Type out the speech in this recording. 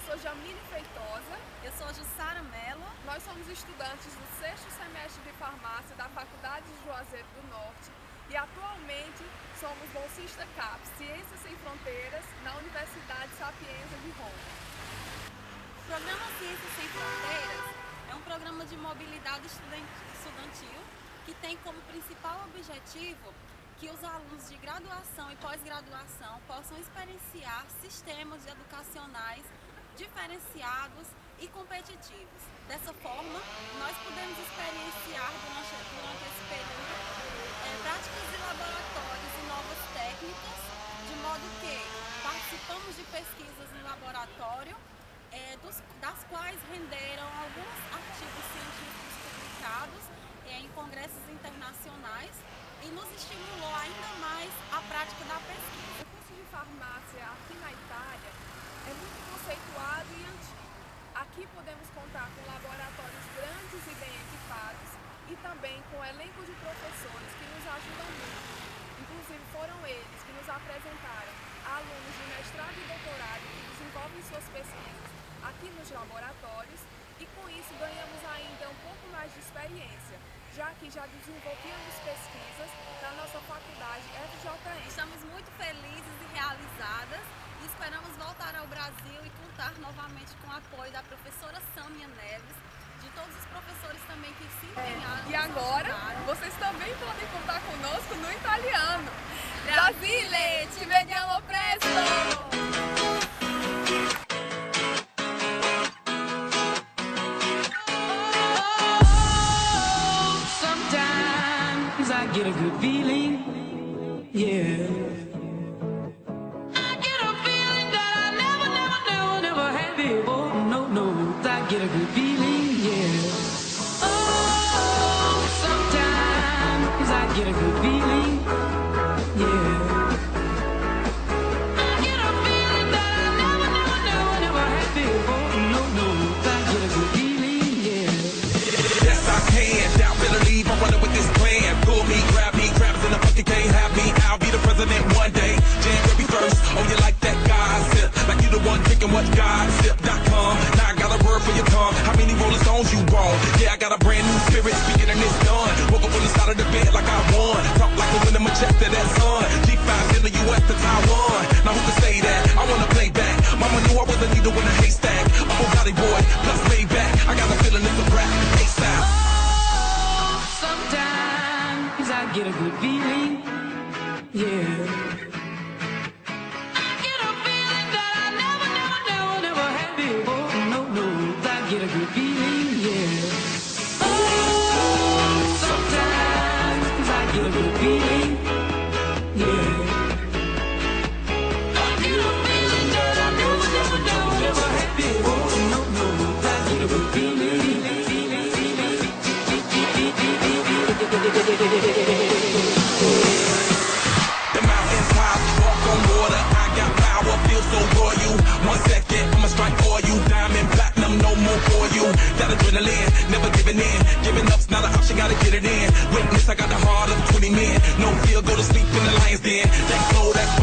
sou Jamile Feitosa. Eu sou Jussara Mello. Nós somos estudantes do 6º semestre de farmácia da Faculdade de Juazeiro do Norte e atualmente somos bolsista CAP, Ciências Sem Fronteiras, na Universidade Sapienza de Roma. O programa Ciências Sem Fronteiras é um programa de mobilidade estudantil que tem como principal objetivo que os alunos de graduação e pós-graduação possam experienciar sistemas educacionais diferenciados e competitivos. Dessa forma, nós podemos experienciar durante esse período práticas de laboratórios e novas técnicas, de modo que participamos de pesquisas no laboratório, das quais renderam alguns artigos científicos publicados em congressos internacionais e nos estimulou ainda mais a prática da pesquisa. O curso de farmácia aqui na Itália é muito conceituado e antigo. Aqui podemos contar com laboratórios grandes e bem equipados e também com um elenco de professores que nos ajudam muito. Inclusive foram eles que nos apresentaram alunos de mestrado e doutorado que desenvolvem suas pesquisas aqui nos laboratórios e com isso ganhamos ainda um pouco mais de experiência, já que já desenvolvíamos pesquisas na nossa faculdade FJM. Estamos muito felizes e realizadas e esperamos voltar ao Brasil e contar novamente com o apoio da professora Sâmia Neves, de todos os professores também que se empenharam. E agora, vocês também podem contar conosco no italiano. Brasile, ci vediamo presto! I get a good feeling, yeah. I get a feeling that I never had before. No, I get a good feeling, yeah. Oh, sometimes I get a good feeling, yeah. I get a feeling that I never had before. No, I get a good feeling, yeah. Yes, I can. Doubt, believe, I'm running with this plan. Pull me, grab crabs in the bucket, can't have me. I'll be the president one day. January 1st, oh, you like that gossip? Like you the one drinking what gossip.com. Now I got a word for your tongue. How many Rolling Stones you want? Yeah, I got a brand new spirit speaking and it's done. Woke up on the side of the bed like I won. Talk like a winner, majestic, that sun. G5 in the US to Taiwan. Now who can say that? I wanna play back. Mama knew I was a needle in a haystack. I'm a Bugatti boy, plus way back. I got a feeling it's a rap. ASAP. Sometimes I get a good feeling, yeah. I get a feeling that I never had before. No, I get a good feeling, yeah. Oh, sometimes I get a good feeling, yeah. I get a feeling that I never had before. No, I get a good feeling. The mountains high, walk on water. I got power, feel so royal. 1 second, I'ma strike for you. Diamond, platinum, no more for you. That adrenaline, never giving in. Giving up's not an option, gotta get it in. Witness, I got the heart of 20 men. No fear, go to sleep in the lion's den. That flow, that's